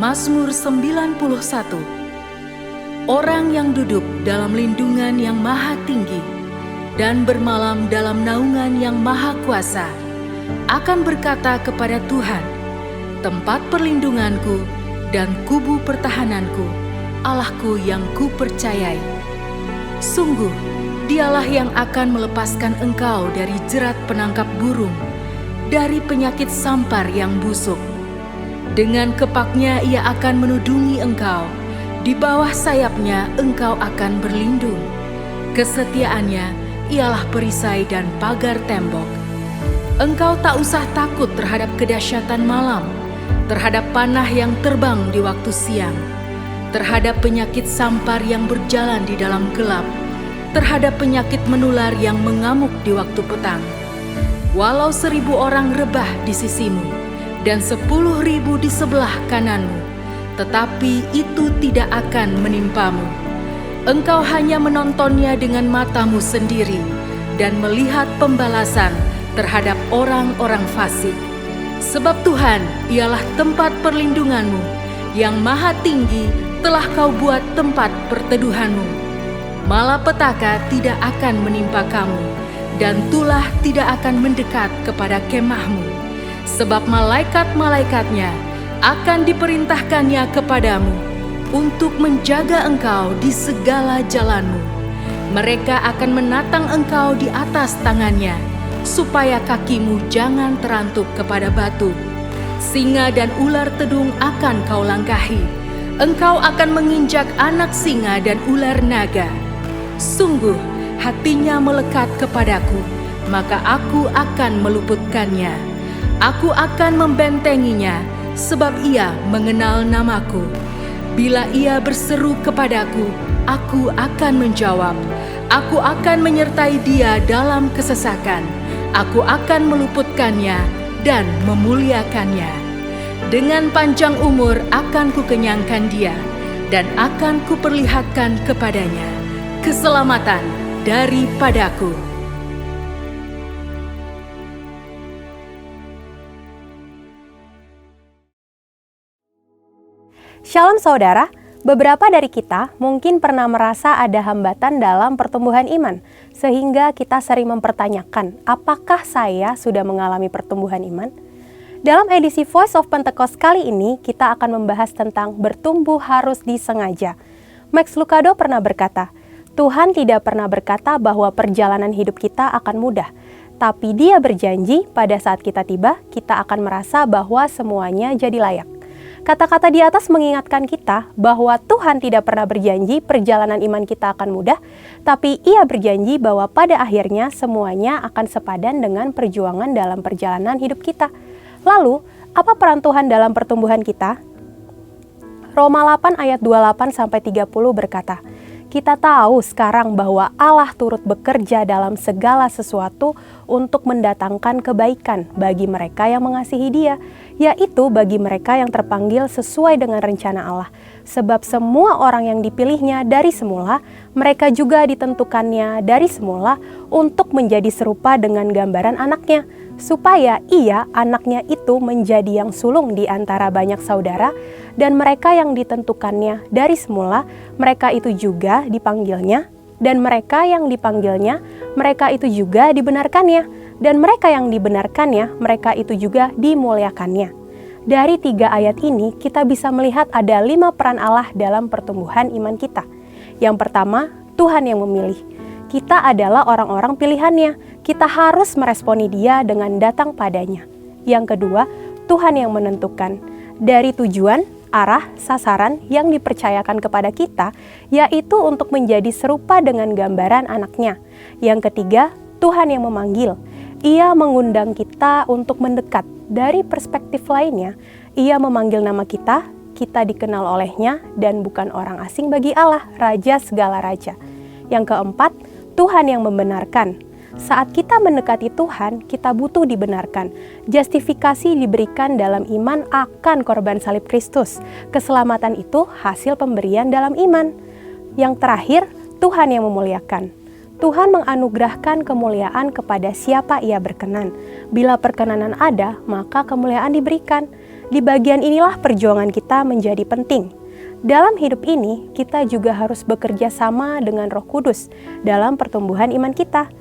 Mazmur 91. Orang yang duduk dalam lindungan yang maha tinggi dan bermalam dalam naungan yang maha kuasa akan berkata kepada Tuhan, tempat perlindunganku dan kubu pertahananku, Allahku yang kupercayai. Sungguh, dialah yang akan melepaskan engkau dari jerat penangkap burung, dari penyakit sampar yang busuk. Dengan kepaknya ia akan menudungi engkau, di bawah sayapnya engkau akan berlindung. Kesetiaannya ialah perisai dan pagar tembok. Engkau tak usah takut terhadap kedahsyatan malam, terhadap panah yang terbang di waktu siang, terhadap penyakit sampar yang berjalan di dalam gelap, terhadap penyakit menular yang mengamuk di waktu petang. Walau 1.000 orang rebah di sisimu dan 10.000 di sebelah kananmu, tetapi itu tidak akan menimpamu. Engkau hanya menontonnya dengan matamu sendiri dan melihat pembalasan terhadap orang-orang fasik. Sebab Tuhan ialah tempat perlindunganmu, yang maha tinggi telah kau buat tempat perteduhanmu. Malapetaka tidak akan menimpa kamu, dan tulah tidak akan mendekat kepada kemahmu. Sebab malaikat-malaikatnya akan diperintahkannya kepadamu untuk menjaga engkau di segala jalanmu. Mereka akan menatang engkau di atas tangannya, supaya kakimu jangan terantuk kepada batu. Singa dan ular tedung akan kau langkahi. Engkau akan menginjak anak singa dan ular naga. Sungguh, hatinya melekat kepadaku, maka aku akan meluputkannya. Aku akan membentenginya, sebab ia mengenal namaku. Bila ia berseru kepadaku, aku akan menjawab. Aku akan menyertai dia dalam kesesakan. Aku akan meluputkannya dan memuliakannya. Dengan panjang umur akan kukenyangkan dia, dan akan kuperlihatkan kepadanya keselamatan daripadaku. Shalom saudara, beberapa dari kita mungkin pernah merasa ada hambatan dalam pertumbuhan iman, sehingga kita sering mempertanyakan, apakah saya sudah mengalami pertumbuhan iman? Dalam edisi Voice of Pentecost kali ini, kita akan membahas tentang bertumbuh harus disengaja. Max Lucado pernah berkata, Tuhan tidak pernah berkata bahwa perjalanan hidup kita akan mudah, tapi Dia berjanji pada saat kita tiba, kita akan merasa bahwa semuanya jadi layak. Kata-kata di atas mengingatkan kita bahwa Tuhan tidak pernah berjanji perjalanan iman kita akan mudah, tapi Ia berjanji bahwa pada akhirnya semuanya akan sepadan dengan perjuangan dalam perjalanan hidup kita. Lalu, apa peran Tuhan dalam pertumbuhan kita? Roma 8 ayat 28-30 berkata, kita tahu sekarang bahwa Allah turut bekerja dalam segala sesuatu untuk mendatangkan kebaikan bagi mereka yang mengasihi Dia, yaitu bagi mereka yang terpanggil sesuai dengan rencana Allah. Sebab semua orang yang dipilihnya dari semula, mereka juga ditentukannya dari semula untuk menjadi serupa dengan gambaran anaknya, supaya ia, anaknya itu menjadi yang sulung di antara banyak saudara, dan mereka yang ditentukannya dari semula, mereka itu juga dipanggilnya, dan mereka yang dipanggilnya, mereka itu juga dibenarkannya, dan mereka yang dibenarkannya, mereka itu juga dimuliakannya. Dari 3 ayat ini, kita bisa melihat ada 5 peran Allah dalam pertumbuhan iman kita. Yang pertama, Tuhan yang memilih. Kita adalah orang-orang pilihannya, kita harus meresponi Dia dengan datang padanya. Yang kedua, Tuhan yang menentukan. Dari tujuan, arah, sasaran yang dipercayakan kepada kita, yaitu untuk menjadi serupa dengan gambaran anaknya. Yang ketiga, Tuhan yang memanggil. Ia mengundang kita untuk mendekat. Dari perspektif lainnya, Ia memanggil nama kita, kita dikenal olehnya, dan bukan orang asing bagi Allah, Raja segala raja. Yang keempat, Tuhan yang membenarkan. Saat kita mendekati Tuhan, kita butuh dibenarkan. Justifikasi diberikan dalam iman akan korban salib Kristus. Keselamatan itu hasil pemberian dalam iman. Yang terakhir, Tuhan yang memuliakan. Tuhan menganugerahkan kemuliaan kepada siapa Ia berkenan. Bila perkenanan ada, maka kemuliaan diberikan. Di bagian inilah perjuangan kita menjadi penting. Dalam hidup ini, kita juga harus bekerja sama dengan Roh Kudus dalam pertumbuhan iman kita.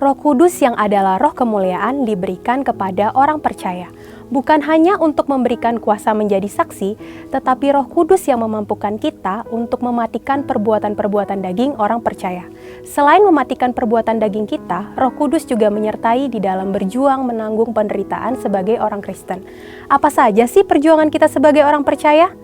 Roh Kudus yang adalah roh kemuliaan diberikan kepada orang percaya, bukan hanya untuk memberikan kuasa menjadi saksi, tetapi Roh Kudus yang memampukan kita untuk mematikan perbuatan-perbuatan daging orang percaya. Selain mematikan perbuatan daging kita, Roh Kudus juga menyertai di dalam berjuang menanggung penderitaan sebagai orang Kristen. Apa saja sih perjuangan kita sebagai orang percaya?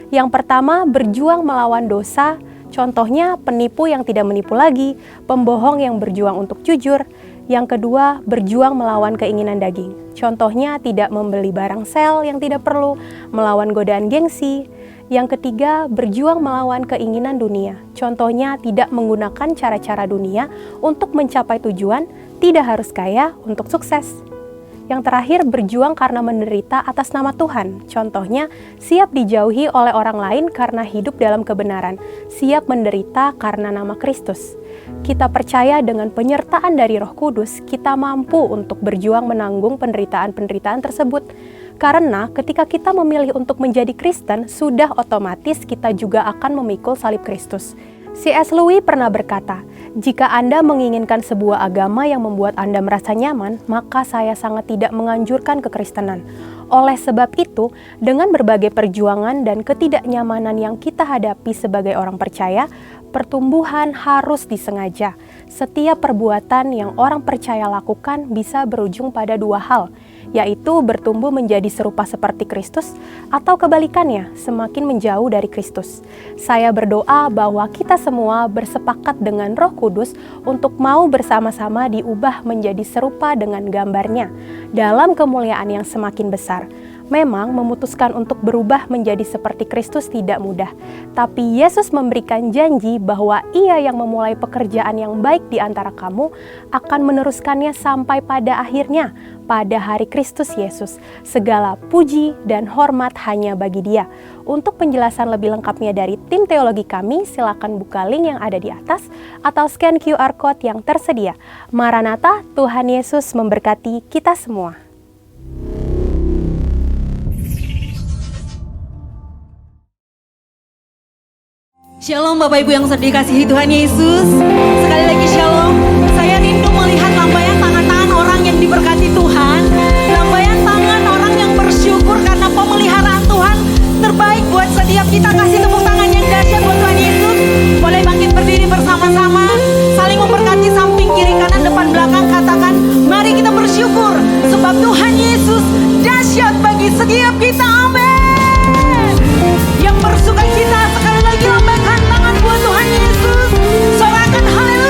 Yang pertama, berjuang melawan dosa. Contohnya, penipu yang tidak menipu lagi, pembohong yang berjuang untuk jujur. Yang kedua, berjuang melawan keinginan daging. Contohnya, tidak membeli barang sel yang tidak perlu, melawan godaan gengsi. Yang ketiga, berjuang melawan keinginan dunia. Contohnya, tidak menggunakan cara-cara dunia untuk mencapai tujuan, tidak harus kaya untuk sukses. Yang terakhir, berjuang karena menderita atas nama Tuhan. Contohnya, siap dijauhi oleh orang lain karena hidup dalam kebenaran, siap menderita karena nama Kristus. Kita percaya dengan penyertaan dari Roh Kudus, kita mampu untuk berjuang menanggung penderitaan-penderitaan tersebut. Karena ketika kita memilih untuk menjadi Kristen, sudah otomatis kita juga akan memikul salib Kristus. C.S. Lewis pernah berkata, "Jika Anda menginginkan sebuah agama yang membuat Anda merasa nyaman, maka saya sangat tidak menganjurkan kekristenan. Oleh sebab itu, dengan berbagai perjuangan dan ketidaknyamanan yang kita hadapi sebagai orang percaya, pertumbuhan harus disengaja. Setiap perbuatan yang orang percaya lakukan bisa berujung pada dua hal, yaitu bertumbuh menjadi serupa seperti Kristus atau kebalikannya, semakin menjauh dari Kristus. Saya berdoa bahwa kita semua bersepakat dengan Roh Kudus untuk mau bersama-sama diubah menjadi serupa dengan gambarnya dalam kemuliaan yang semakin besar. Memang memutuskan untuk berubah menjadi seperti Kristus tidak mudah, tapi Yesus memberikan janji bahwa Ia yang memulai pekerjaan yang baik di antara kamu akan meneruskannya sampai pada akhirnya, pada hari Kristus Yesus. Segala puji dan hormat hanya bagi Dia. Untuk penjelasan lebih lengkapnya dari tim teologi kami, silakan buka link yang ada di atas atau scan QR Code yang tersedia. Maranatha, Tuhan Yesus memberkati kita semua. Shalom Bapak Ibu yang dikasihi Tuhan Yesus. Sekali lagi shalom. Saya rindu melihat lambaian tangan-tangan orang yang diberkati Tuhan. Lambaian tangan orang yang bersyukur karena pemeliharaan Tuhan terbaik buat setiap kita. Kasih tepuk tangan yang dahsyat buat Tuhan Yesus. Boleh bangkit berdiri bersama-sama. Saling memberkati samping kiri kanan depan belakang. Katakan, mari kita bersyukur. Sebab Tuhan Yesus dahsyat bagi setiap kita. Amin. Yang bersuka cita sekali lagi lambaikan tangan buat Tuhan Yesus. Sorakan haleluya.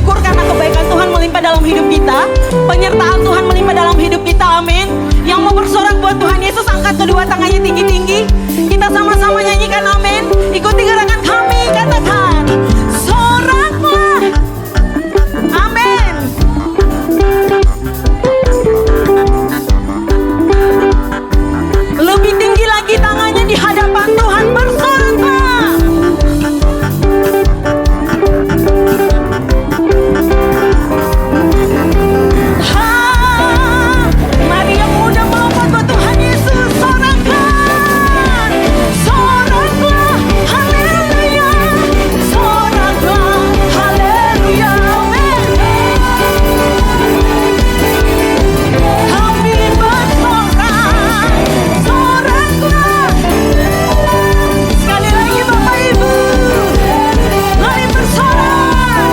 bersyukur karena kebaikan Tuhan melimpah dalam hidup kita, penyertaan Tuhan melimpah dalam hidup kita, amin. Yang mau bersorak buat Tuhan Yesus, angkat kedua tangannya tinggi-tinggi. Kita sama-sama nyanyikan amin. Ikuti gerakan kami, katakan soraklah, amin. Lebih tinggi lagi tangannya di hadapan Tuhan, bersoraklah. Mari yang muda melompat buat Tuhan Yesus, soraklah, soraklah, haleluya, soraklah, haleluya, amin. Kami bersorak, soraklah. Sekali lagi Bapak Ibu, mari bersorak.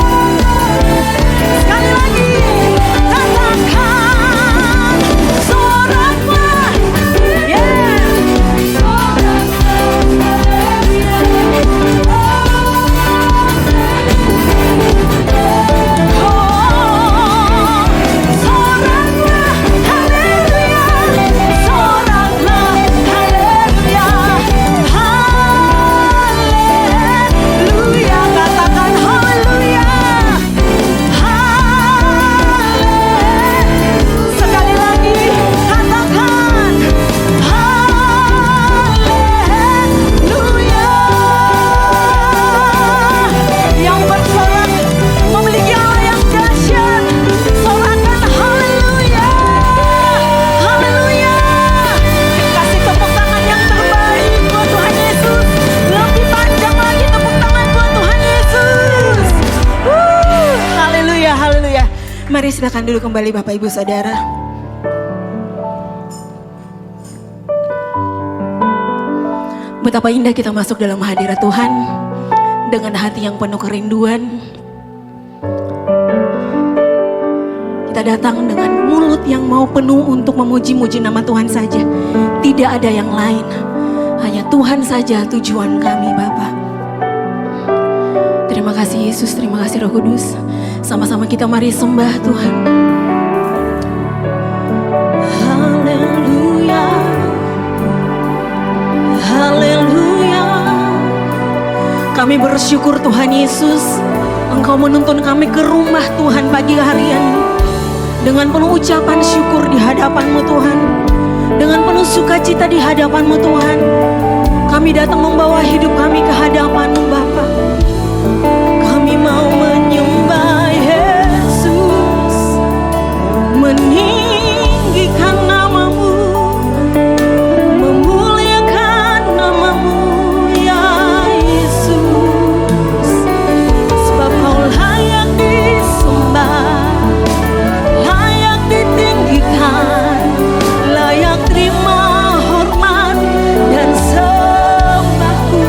Sekali lagi, katakan soraklah, yeah. Oh, soraklah, haleluya, soraklah, haleluya, haleluya, katakan haleluya, haleluya. Sekali lagi, katakan haleluya. Yang bersorak memiliki Allah yang dahsyat, sorakan haleluya, haleluya. Kasih tepuk tangan yang terbaik buat Tuhan Yesus. Lebih panjang lagi tepuk tangan buat Tuhan Yesus. Haleluya, haleluya. Mari silakan duduk kembali Bapak Ibu Saudara. Betapa indah kita masuk dalam hadirat Tuhan dengan hati yang penuh kerinduan. Kita datang dengan mulut yang mau penuh untuk memuji-muji nama Tuhan saja. Tidak ada yang lain. Hanya Tuhan saja tujuan kami Bapa. Terima kasih Yesus, terima kasih Roh Kudus. Sama-sama kita mari sembah Tuhan. Haleluya, haleluya. Kami bersyukur Tuhan Yesus, Engkau menuntun kami ke rumah Tuhan pagi hari ini dengan penuh ucapan syukur di hadapan-Mu Tuhan, dengan penuh sukacita di hadapan-Mu Tuhan. Kami datang membawa hidup kami ke hadapan-Mu Bapa. Kami mau menyembah Yesus, meninggikan nama-Mu, memuliakan nama-Mu ya Yesus. Sebab Kau layak disembah, layak ditinggikan, layak terima hormat dan sembahku.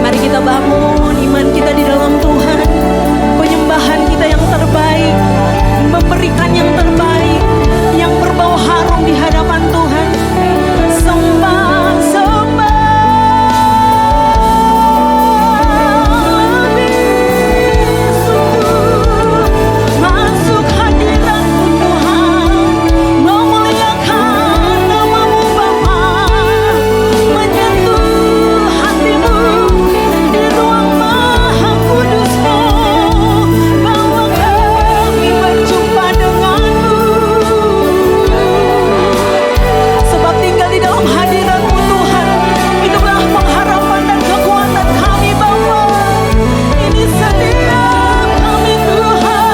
Mari kita bangun iman kita di dalam Tuhan, penyembahan kita yang terbaik, memberikan yang terbaik, yang berbau harum di hadapan Tuhan. Sembah, sembah lebih sungguh, masuk hadirat-Mu Tuhan, memuliakan nama-Mu Bapa, menyentuh hati-Mu di ruang maha kudus-Mu, bahwa kami berjumpa dengan-Mu. Sebab tinggal di dalam hadirat-Mu Tuhan, itulah pengharapan dan kekuatan kami Bapa. Ini setiap kami Tuhan,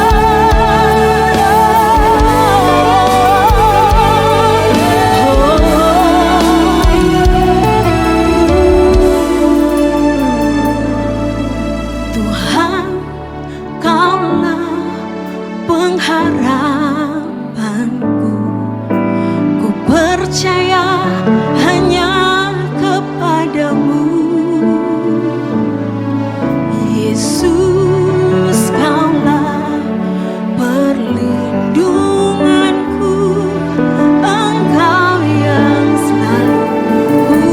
Kaulah pengharapanku. Ku percaya hanya kepadamu, Yesus. Kaulah perlindunganku, Engkau yang selalu ku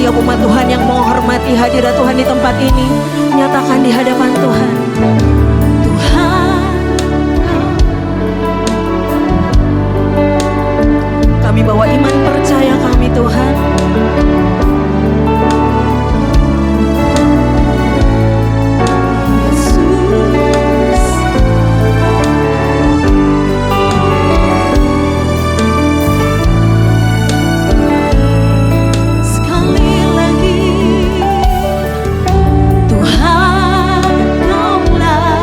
setiap umat Tuhan yang menghormati hadirat Tuhan di tempat ini, nyatakan di hadapan Tuhan. Tuhan, kami bawa iman percaya kami Tuhan. Sekali lagi Tuhan, Kaulah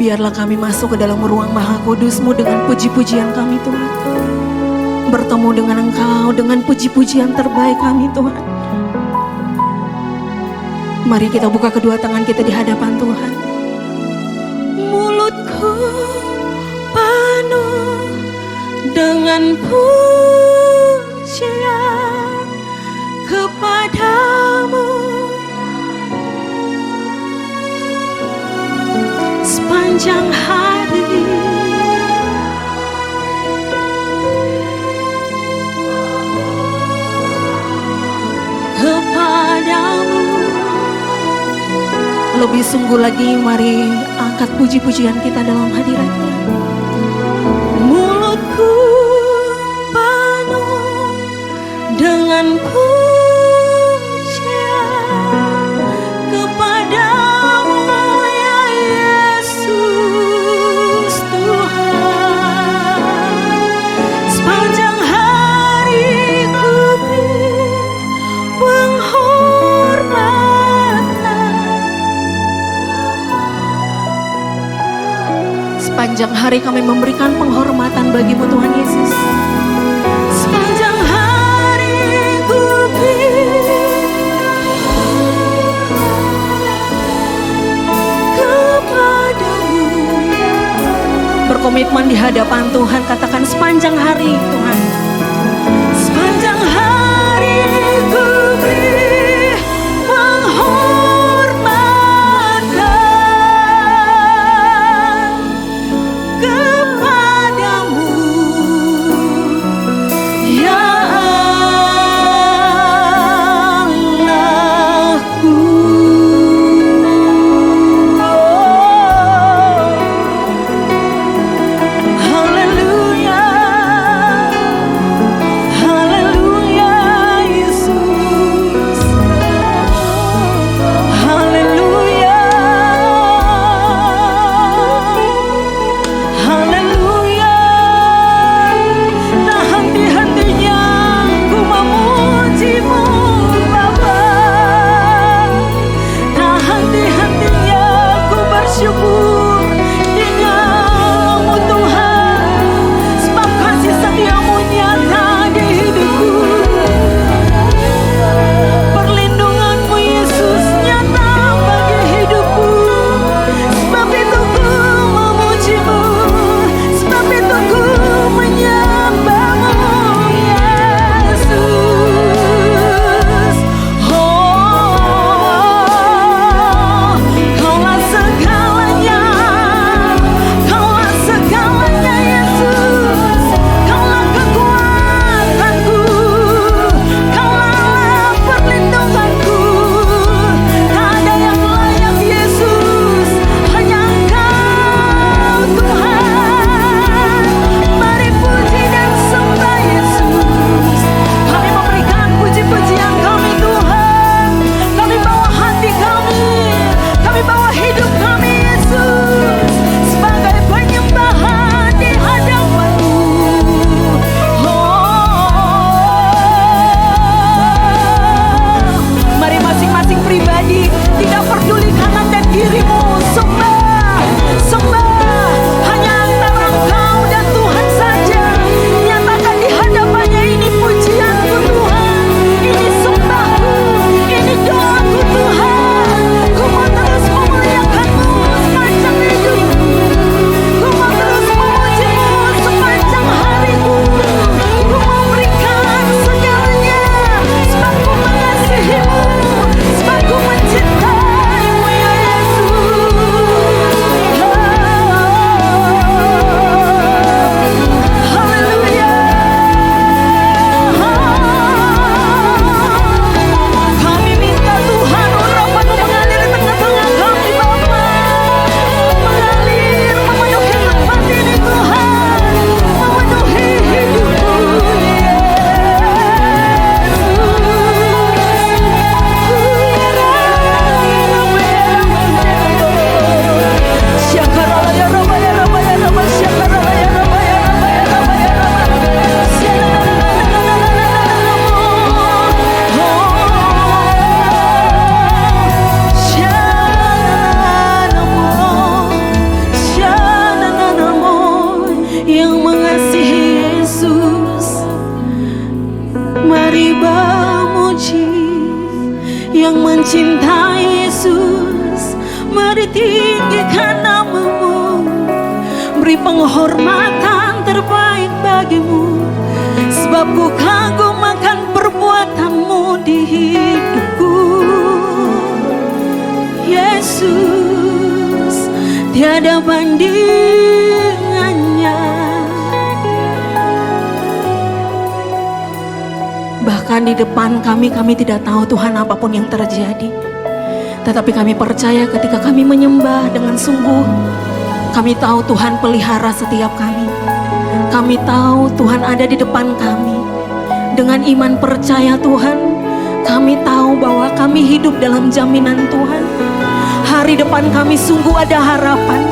Biarlah kami masuk ke dalam ruang Maha Kudus-Mu dengan puji-pujian kami Tuhan. Bertemu dengan Engkau dengan puji-pujian terbaik kami Tuhan. Mari kita buka kedua tangan kita di hadapan Tuhan. Mulutku penuh dengan pujian kepadamu. Sepanjang hari kepadamu. Lebih sungguh lagi mari angkat puji-pujian kita dalam hadirat-Nya. Mulutku penuh dengan pujian kepadamu ya Yesus Tuhan. Sepanjang hari ku sepanjang hari kami memberikan penghormatan bagi-Mu Tuhan Yesus. Sepanjang hari ku kepadamu. Berkomitmen di hadapan Tuhan, katakan sepanjang hari Tuhan. Sepanjang hari ku beri penghormatan kepadamu ya Allahku. Haleluya. beri penghormatan terbaik bagimu, sebab ku kagum akan perbuatanmu di hidupku. Yesus, tiada bandingannya. Bahkan di depan kami tidak tahu Tuhan apapun yang terjadi. Tetapi kami percaya ketika kami menyembah dengan sungguh, kami tahu Tuhan pelihara setiap kami. Kami tahu Tuhan ada di depan kami. Dengan iman percaya Tuhan, kami tahu bahwa kami hidup dalam jaminan Tuhan. Hari depan kami sungguh ada harapan.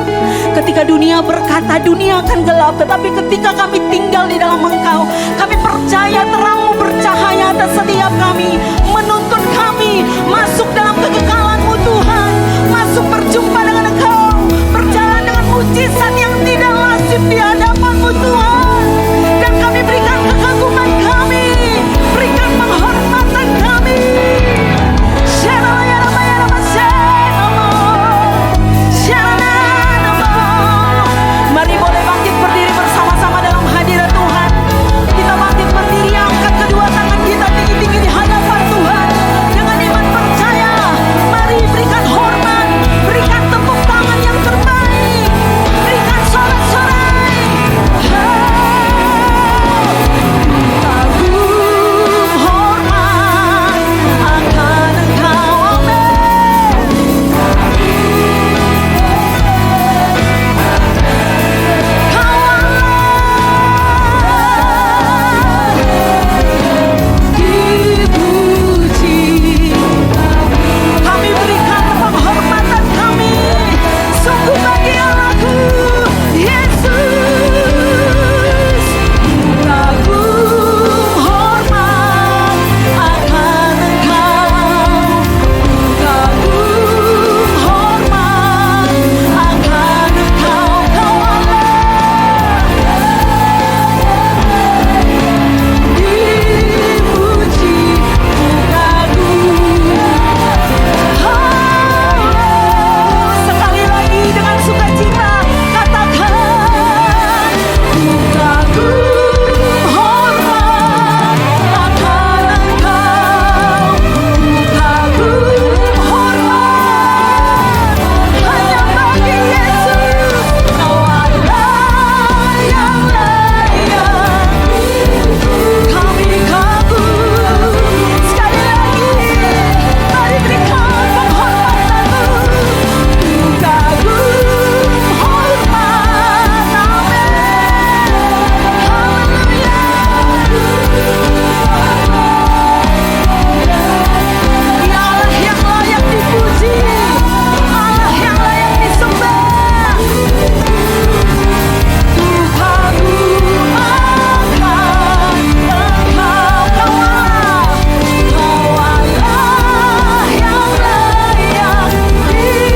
Ketika dunia berkata dunia akan gelap, tetapi ketika kami tinggal di dalam Engkau, kami percaya terang-Mu bercahaya atas setiap kami, menuntun kami masuk dalam kekekalan-Mu Tuhan, masuk berjumpa dengan Engkau, berjalan dengan mujizat yang tidak lazim di hadapan-Mu Tuhan. Dan kami berikan kekaguman kami, berikan penghormatan kami. Mari boleh bangkit berdiri bersama-sama dalam hadirat Tuhan. Kita bangkit berdiri, angkat kedua tangan kita tinggi-tinggi di hadapan Tuhan. Dengan iman percaya, mari berikan hormat, berikan tepuk tangan yang terbaik, berikan sorak-sorai. Kagum hormat akan Engkau, amin. Dipuji, kami berikan penghormatan kami sungguh bagi Allah-Ku, Yesus. Kagum hormat akan Engkau, kagum hormat akan Engkau, Kau Allah. Dipuji, kagum. Sekali lagi dengan sukacita katakan, ku kagum hormat akan Engkau, ku kagum hormat hanya bagi Yesus. Kau Allah yang layak, kami kagum. Sekali lagi, mari berikan penghormatan-Mu. Ku kagum hormat, amin. Haleluya. Ya Allah yang layak dipuji, Allah yang layak disembah. Ku kagum akan Engkau, Kau Allah, Kau Allah yang layak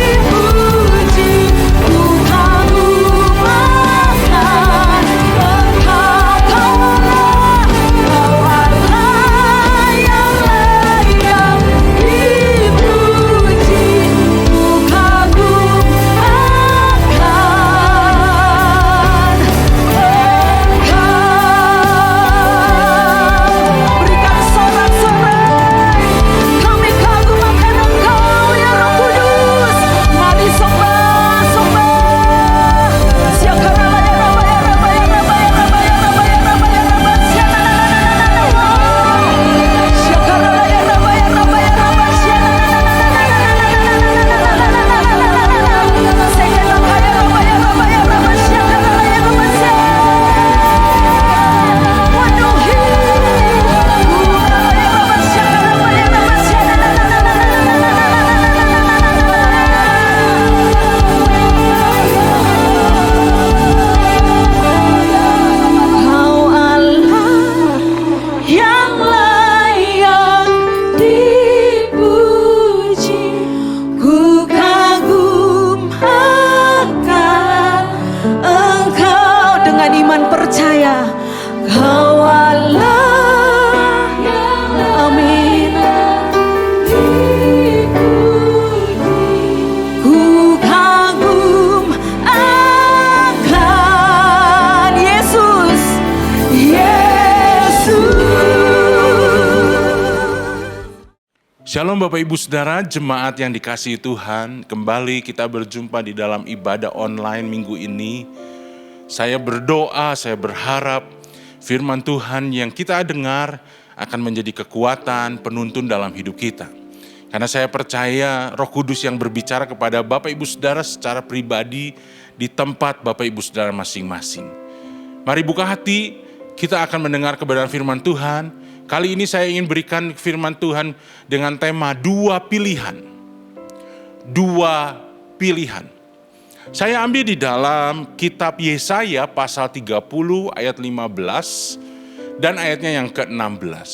dipuji. Ku kagum akan Engkau, Kau Allah, Kau Allah yang layak dipuji. Ku kagum akan Engkau. Berikan sorak-sorai, kami kagum akan Engkau ya Roh Kudus. Mari sembah, sembah. Siakarala ya Rabba ya Rabba ya Rabba ya Rabba ya Rabba ya Rabba ya Rabba. Siakarala ya Rabba ya Rabba ya Rabba. Sekelaka ya Rabba ya Rabba ya Rabba. Siakarala ya Rabba. Penuhi Urala ya Rabba. Siakarala ya Rabba. Kau Allah yang layak dipuji. Ku kagum akan Engkau. Dengan iman percaya, Kau Allah, amin. Ku kagum akan Shalom Bapak Ibu Saudara, jemaat yang dikasihi Tuhan. Kembali kita berjumpa di dalam ibadah online minggu ini. Saya berdoa, saya berharap firman Tuhan yang kita dengar akan menjadi kekuatan, penuntun dalam hidup kita. Karena saya percaya Roh Kudus yang berbicara kepada Bapak Ibu Saudara secara pribadi di tempat Bapak Ibu Saudara masing-masing. Mari buka hati, kita akan mendengar kebenaran firman Tuhan. Kali ini saya ingin berikan firman Tuhan dengan tema dua pilihan. Dua pilihan. Saya ambil di dalam kitab Yesaya pasal 30 ayat 15 dan ayatnya yang ke-16.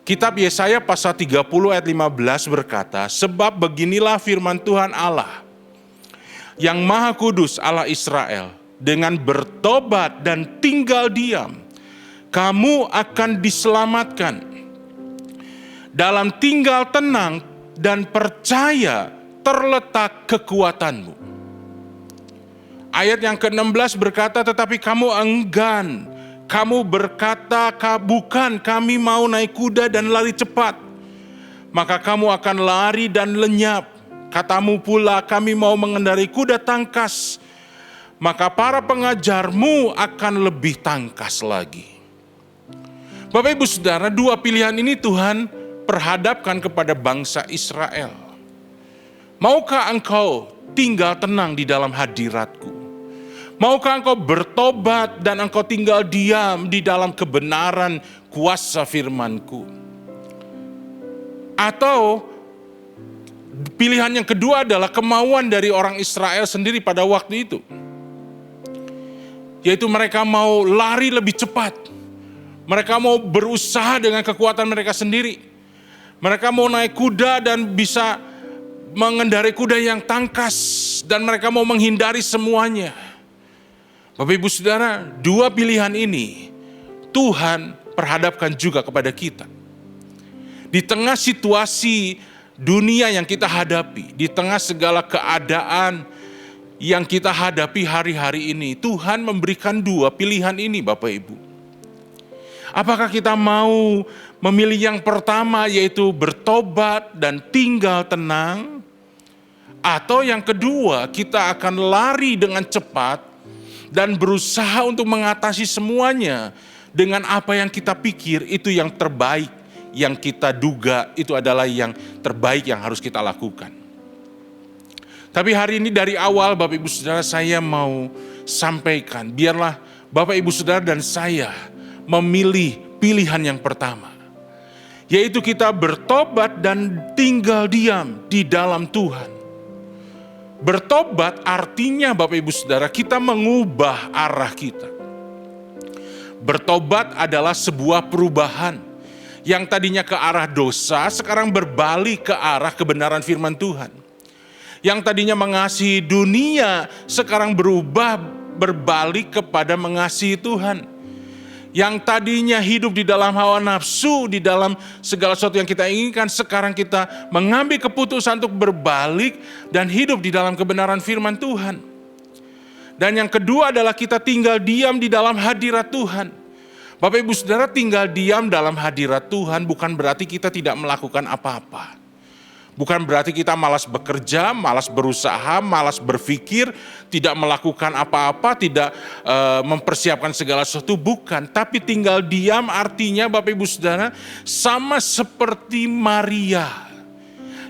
Kitab Yesaya pasal 30 ayat 15 berkata, sebab beginilah firman Tuhan Allah, yang Maha Kudus Allah Israel, dengan bertobat dan tinggal diam, kamu akan diselamatkan. Dalam tinggal tenang dan percaya terletak kekuatanmu. Ayat yang ke-16 berkata, tetapi kamu enggan. Kamu berkata, bukan, kami mau naik kuda dan lari cepat. Maka kamu akan lari dan lenyap. Katamu pula, kami mau mengendarai kuda tangkas. Maka para pengajarmu akan lebih tangkas lagi. Bapak Ibu Saudara, dua pilihan ini Tuhan perhadapkan kepada bangsa Israel. Maukah engkau tinggal tenang di dalam hadiratku? Maukah engkau bertobat dan engkau tinggal diam di dalam kebenaran kuasa firman-Ku? Atau pilihan yang kedua adalah kemauan dari orang Israel sendiri pada waktu itu. Yaitu mereka mau lari lebih cepat. Mereka mau berusaha dengan kekuatan mereka sendiri. Mereka mau naik kuda dan bisa mengendarai kuda yang tangkas. Dan mereka mau menghindari semuanya. Bapak Ibu Saudara, dua pilihan ini Tuhan perhadapkan juga kepada kita. Di tengah situasi dunia yang kita hadapi, di tengah segala keadaan yang kita hadapi hari-hari ini, Tuhan memberikan dua pilihan ini Bapak Ibu. Apakah kita mau memilih yang pertama, yaitu bertobat dan tinggal tenang? Atau yang kedua, kita akan lari dengan cepat dan berusaha untuk mengatasi semuanya dengan apa yang kita pikir itu yang terbaik, yang kita duga itu adalah yang terbaik yang harus kita lakukan. Tapi hari ini dari awal Bapak Ibu Saudara, saya mau sampaikan, biarlah Bapak Ibu Saudara dan saya memilih pilihan yang pertama, yaitu kita bertobat dan tinggal diam di dalam Tuhan. Bertobat artinya Bapak Ibu Saudara, kita mengubah arah kita. Bertobat adalah sebuah perubahan yang tadinya ke arah dosa, sekarang berbalik ke arah kebenaran firman Tuhan. Yang tadinya mengasihi dunia, sekarang berubah berbalik kepada mengasihi Tuhan. Yang tadinya hidup di dalam hawa nafsu, di dalam segala sesuatu yang kita inginkan, sekarang kita mengambil keputusan untuk berbalik dan hidup di dalam kebenaran firman Tuhan. Dan yang kedua adalah kita tinggal diam di dalam hadirat Tuhan. Bapak Ibu Saudara, tinggal diam dalam hadirat Tuhan bukan berarti kita tidak melakukan apa-apa. Bukan berarti kita malas bekerja, malas berusaha, malas berpikir, tidak melakukan apa-apa, tidak mempersiapkan segala sesuatu, bukan. Tapi tinggal diam artinya Bapak Ibu Saudara sama seperti Maria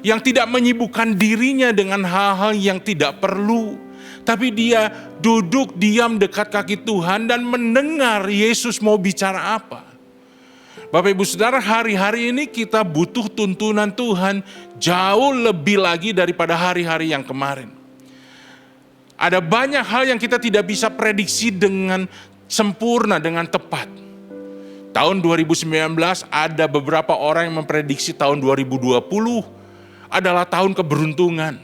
yang tidak menyibukkan dirinya dengan hal-hal yang tidak perlu. Tapi dia duduk diam dekat kaki Tuhan dan mendengar Yesus mau bicara apa. Bapak Ibu Saudara, hari-hari ini kita butuh tuntunan Tuhan jauh lebih lagi daripada hari-hari yang kemarin. Ada banyak hal yang kita tidak bisa prediksi dengan sempurna, dengan tepat. Tahun 2019 ada beberapa orang yang memprediksi tahun 2020 adalah tahun keberuntungan.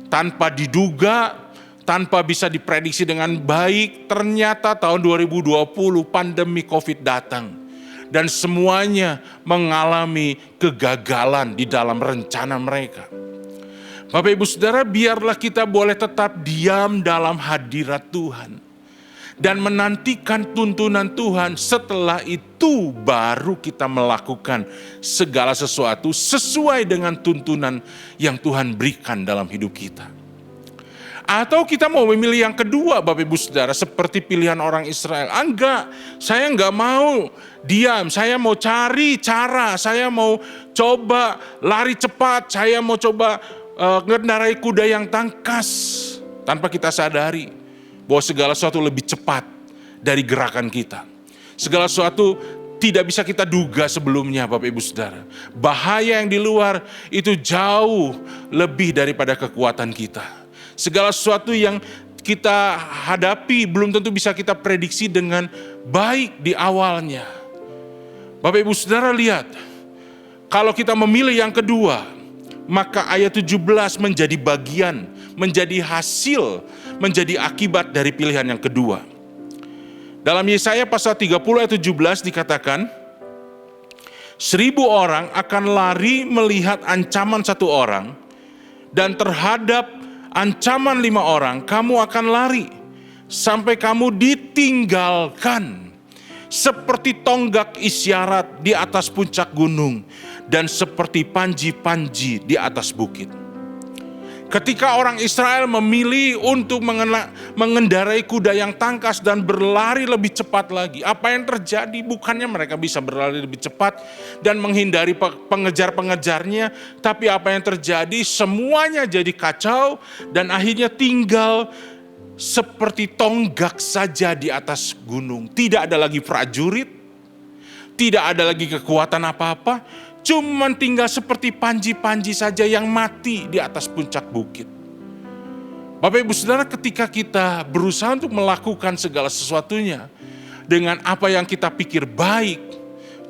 Tanpa diduga, tanpa bisa diprediksi dengan baik, ternyata tahun 2020 pandemi COVID datang. Dan semuanya mengalami kegagalan di dalam rencana mereka. Bapak Ibu Saudara, biarlah kita boleh tetap diam dalam hadirat Tuhan. dan menantikan tuntunan Tuhan. Setelah itu baru kita melakukan segala sesuatu sesuai dengan tuntunan yang Tuhan berikan dalam hidup kita. Atau kita mau memilih yang kedua, Bapak Ibu Saudara, seperti pilihan orang Israel. Enggak, saya enggak mau diam, saya mau cari cara, saya mau coba lari cepat, saya mau coba mengendarai kuda yang tangkas. Tanpa kita sadari bahwa segala sesuatu lebih cepat dari gerakan kita. Segala sesuatu tidak bisa kita duga sebelumnya, Bapak Ibu Saudara. Bahaya yang di luar itu jauh lebih daripada kekuatan kita. Segala sesuatu yang kita hadapi belum tentu bisa kita prediksi dengan baik di awalnya. Bapak Ibu Saudara lihat, kalau kita memilih yang kedua, maka ayat 17 menjadi bagian, menjadi hasil, menjadi akibat dari pilihan yang kedua. Dalam Yesaya pasal 30 ayat 17 dikatakan, 1.000 orang akan lari melihat ancaman satu orang, dan terhadap ancaman 5 orang kamu akan lari, sampai kamu ditinggalkan. Seperti tonggak isyarat di atas puncak gunung, dan seperti panji-panji di atas bukit. Ketika orang Israel memilih untuk mengendarai kuda yang tangkas dan berlari lebih cepat lagi, apa yang terjadi? Bukannya mereka bisa berlari lebih cepat dan menghindari pengejar-pengejarnya, tapi apa yang terjadi? Semuanya jadi kacau dan akhirnya tinggal seperti tonggak saja di atas gunung. Tidak ada lagi prajurit, tidak ada lagi kekuatan apa-apa, cuman tinggal seperti panji-panji saja yang mati di atas puncak bukit. Bapak Ibu Saudara, ketika kita berusaha untuk melakukan segala sesuatunya dengan apa yang kita pikir baik,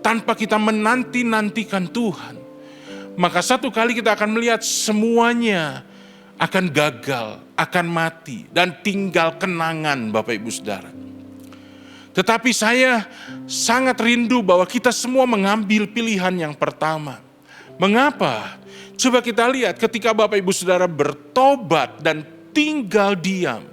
tanpa kita menanti-nantikan Tuhan, maka satu kali kita akan melihat semuanya akan gagal, akan mati, dan tinggal kenangan, Bapak Ibu Saudara. Tetapi saya sangat rindu bahwa kita semua mengambil pilihan yang pertama. Mengapa? Coba kita lihat ketika Bapak Ibu Saudara bertobat dan tinggal diam.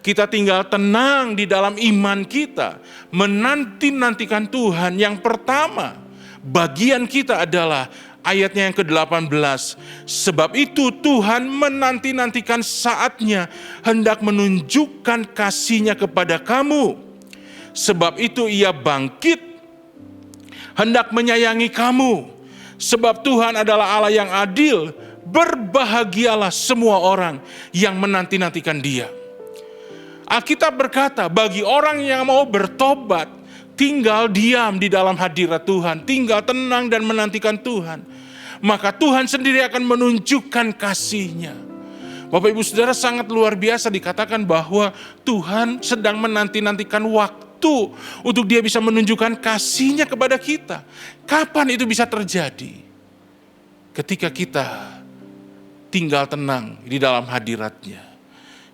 Kita tinggal tenang di dalam iman kita, menanti-nantikan Tuhan. Yang pertama, bagian kita adalah ayatnya yang ke-18. Sebab itu Tuhan menanti-nantikan saatnya hendak menunjukkan kasih-Nya kepada kamu. Sebab itu Ia bangkit, hendak menyayangi kamu. Sebab Tuhan adalah Allah yang adil. Berbahagialah semua orang yang menanti-nantikan Dia. Alkitab berkata, bagi orang yang mau bertobat, tinggal diam di dalam hadirat Tuhan, tinggal tenang dan menantikan Tuhan, maka Tuhan sendiri akan menunjukkan kasih-Nya. Bapak Ibu Saudara, sangat luar biasa dikatakan bahwa Tuhan sedang menanti-nantikan waktu untuk Dia bisa menunjukkan kasih-Nya kepada kita. Kapan itu bisa terjadi? Ketika kita tinggal tenang di dalam hadirat-Nya.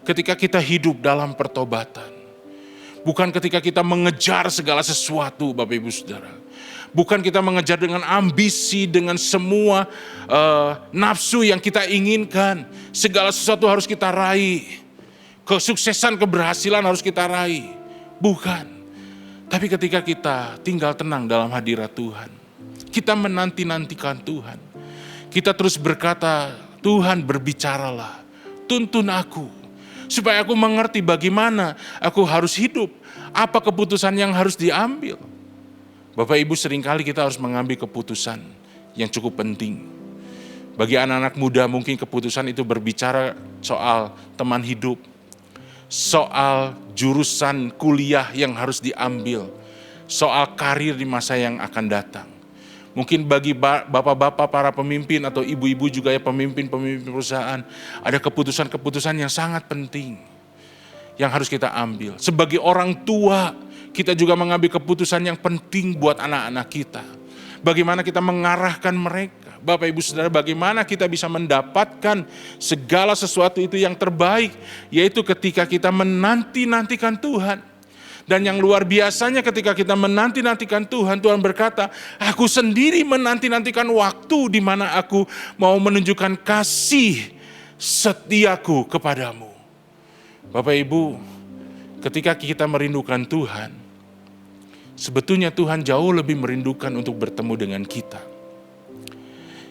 Ketika kita hidup dalam pertobatan. Bukan ketika kita mengejar segala sesuatu, Bapak Ibu Saudara. Bukan kita mengejar dengan ambisi, dengan semua nafsu yang kita inginkan. Segala sesuatu harus kita raih. Kesuksesan, keberhasilan harus kita raih. Bukan. Tapi ketika kita tinggal tenang dalam hadirat Tuhan, kita menanti-nantikan Tuhan, kita terus berkata, Tuhan berbicaralah, tuntun aku, supaya aku mengerti bagaimana aku harus hidup, apa keputusan yang harus diambil. Bapak Ibu, seringkali kita harus mengambil keputusan yang cukup penting. Bagi anak-anak muda mungkin keputusan itu berbicara soal teman hidup, soal jurusan kuliah yang harus diambil, soal karir di masa yang akan datang. Mungkin bagi bapak-bapak para pemimpin atau ibu-ibu juga ya pemimpin-pemimpin perusahaan, ada keputusan-keputusan yang sangat penting yang harus kita ambil. Sebagai orang tua, kita juga mengambil keputusan yang penting buat anak-anak kita. Bagaimana kita mengarahkan mereka. Bapak Ibu Saudara, bagaimana kita bisa mendapatkan segala sesuatu itu yang terbaik, yaitu ketika kita menanti-nantikan Tuhan. Dan yang luar biasanya ketika kita menanti-nantikan Tuhan, Tuhan berkata, aku sendiri menanti-nantikan waktu di mana aku mau menunjukkan kasih setiaku kepadamu. Bapak Ibu, ketika kita merindukan Tuhan, sebetulnya Tuhan jauh lebih merindukan untuk bertemu dengan kita.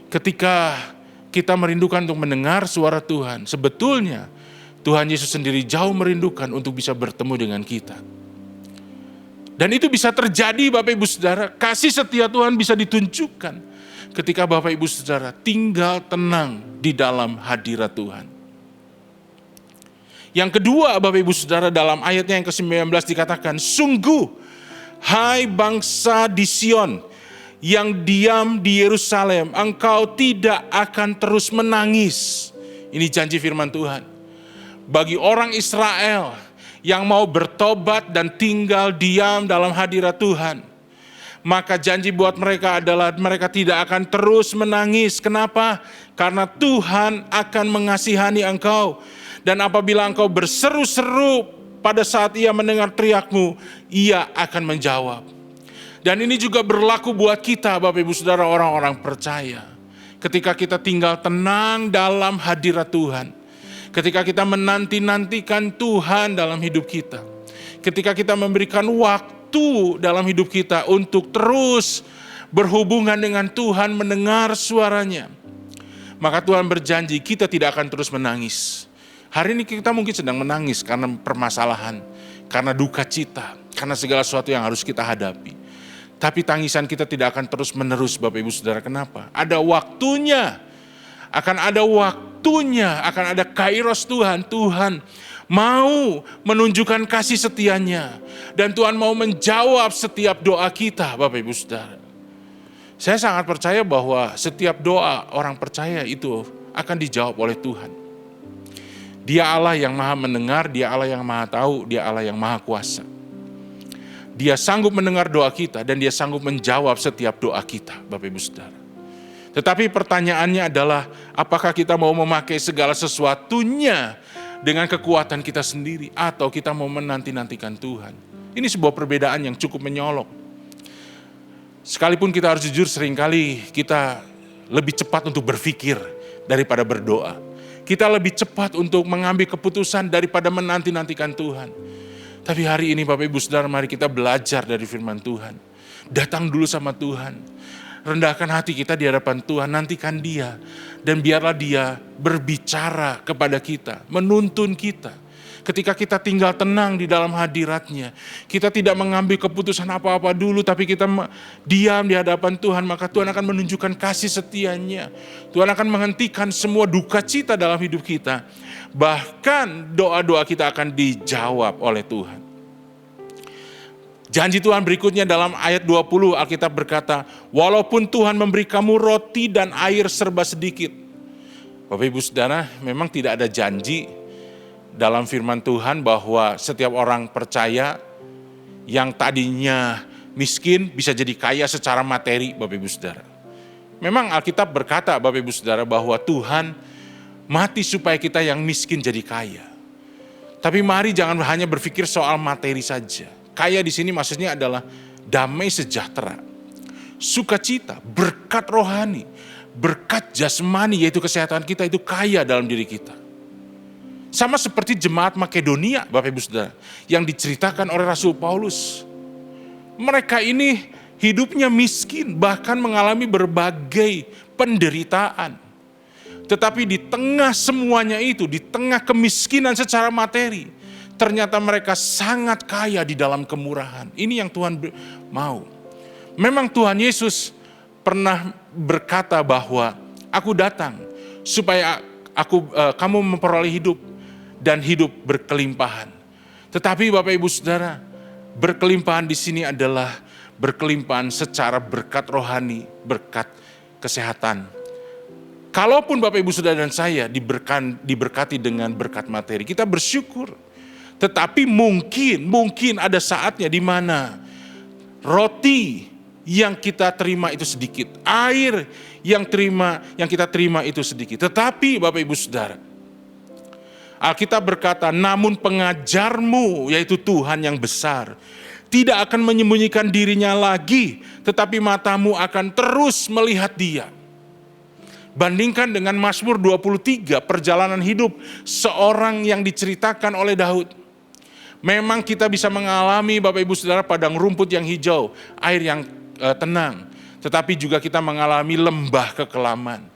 Ketika kita merindukan untuk mendengar suara Tuhan, sebetulnya Tuhan Yesus sendiri jauh merindukan untuk bisa bertemu dengan kita. Dan itu bisa terjadi Bapak Ibu Saudara, kasih setia Tuhan bisa ditunjukkan ketika Bapak Ibu Saudara tinggal tenang di dalam hadirat Tuhan. Yang kedua Bapak Ibu Saudara, dalam ayatnya yang ke-19 dikatakan, sungguh hai bangsa di Sion yang diam di Yerusalem, engkau tidak akan terus menangis. Ini janji firman Tuhan. Bagi orang Israel yang mau bertobat dan tinggal diam dalam hadirat Tuhan, maka janji buat mereka adalah mereka tidak akan terus menangis. Kenapa? Karena Tuhan akan mengasihani engkau. Dan apabila engkau berseru-seru pada saat ia mendengar teriakmu, ia akan menjawab. Dan ini juga berlaku buat kita Bapak Ibu Saudara, orang-orang percaya. Ketika kita tinggal tenang dalam hadirat Tuhan, ketika kita menanti-nantikan Tuhan dalam hidup kita, ketika kita memberikan waktu dalam hidup kita untuk terus berhubungan dengan Tuhan, mendengar suaranya, maka Tuhan berjanji kita tidak akan terus menangis. Hari ini kita mungkin sedang menangis karena permasalahan, karena duka cita, karena segala sesuatu yang harus kita hadapi. Tapi tangisan kita tidak akan terus menerus Bapak Ibu Saudara. Kenapa? Ada waktunya, akan ada waktunya, akan ada kairos Tuhan. Tuhan mau menunjukkan kasih setianya. Dan Tuhan mau menjawab setiap doa kita Bapak Ibu Saudara. Saya sangat percaya bahwa setiap doa orang percaya itu akan dijawab oleh Tuhan. Dia Allah yang maha mendengar, dia Allah yang maha tahu, dia Allah yang maha kuasa. Dia sanggup mendengar doa kita dan dia sanggup menjawab setiap doa kita Bapak Ibu Saudara. Tetapi pertanyaannya adalah, apakah kita mau memakai segala sesuatunya dengan kekuatan kita sendiri, atau kita mau menanti-nantikan Tuhan? Ini sebuah perbedaan yang cukup menyolok. Sekalipun kita harus jujur, seringkali kita lebih cepat untuk berpikir daripada berdoa. Kita lebih cepat untuk mengambil keputusan daripada menanti-nantikan Tuhan. Tapi hari ini Bapak Ibu Saudara, mari kita belajar dari firman Tuhan. Datang dulu sama Tuhan. Rendahkan hati kita di hadapan Tuhan, nantikan Dia. Dan biarlah Dia berbicara kepada kita, menuntun kita. Ketika kita tinggal tenang di dalam hadirat-Nya, kita tidak mengambil keputusan apa-apa dulu, tapi kita diam di hadapan Tuhan, maka Tuhan akan menunjukkan kasih setia-Nya. Tuhan akan menghentikan semua duka cita dalam hidup kita. Bahkan doa-doa kita akan dijawab oleh Tuhan. Janji Tuhan berikutnya dalam ayat 20, Alkitab berkata, walaupun Tuhan memberi kamu roti dan air serba sedikit. Bapak Ibu Saudara, memang tidak ada janji dalam firman Tuhan bahwa setiap orang percaya yang tadinya miskin bisa jadi kaya secara materi Bapak Ibu Saudara. Memang Alkitab berkata Bapak Ibu Saudara bahwa Tuhan mati supaya kita yang miskin jadi kaya. Tapi mari jangan hanya berpikir soal materi saja. Kaya di sini maksudnya adalah damai sejahtera, sukacita, berkat rohani, berkat jasmani yaitu kesehatan kita itu kaya dalam diri kita. Sama seperti jemaat Makedonia Bapak Ibu Saudara yang diceritakan oleh Rasul Paulus. Mereka ini hidupnya miskin, bahkan mengalami berbagai penderitaan. Tetapi di tengah semuanya itu, di tengah kemiskinan secara materi, ternyata mereka sangat kaya di dalam kemurahan. Ini yang Tuhan mau. Memang Tuhan Yesus pernah berkata bahwa aku datang supaya kamu memperoleh hidup dan hidup berkelimpahan. Tetapi Bapak Ibu Saudara, berkelimpahan di sini adalah berkelimpahan secara berkat rohani, berkat kesehatan. Kalaupun Bapak Ibu Saudara dan saya diberkati dengan berkat materi, kita bersyukur. Tetapi mungkin ada saatnya di mana roti yang kita terima itu sedikit, air yang kita terima itu sedikit. Tetapi Bapak Ibu Saudara, Alkitab berkata, namun pengajarmu yaitu Tuhan yang besar tidak akan menyembunyikan dirinya lagi, tetapi matamu akan terus melihat Dia. Bandingkan dengan Mazmur 23, perjalanan hidup seorang yang diceritakan oleh Daud. Memang kita bisa mengalami Bapak Ibu Saudara padang rumput yang hijau, air yang tenang. Tetapi juga kita mengalami lembah kekelaman.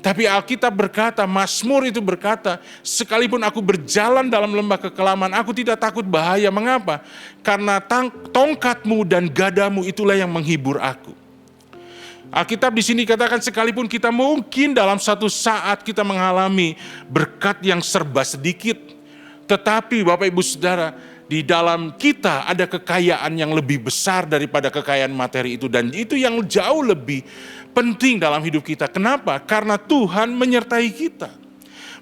Tapi Alkitab berkata, Mazmur itu berkata, sekalipun aku berjalan dalam lembah kekelaman, aku tidak takut bahaya. Mengapa? Karena tongkatmu dan gadamu itulah yang menghibur aku. Alkitab di sini katakan sekalipun kita mungkin dalam satu saat kita mengalami berkat yang serba sedikit. Tetapi Bapak Ibu Saudara, di dalam kita ada kekayaan yang lebih besar daripada kekayaan materi itu. Dan itu yang jauh lebih penting dalam hidup kita. Kenapa? Karena Tuhan menyertai kita.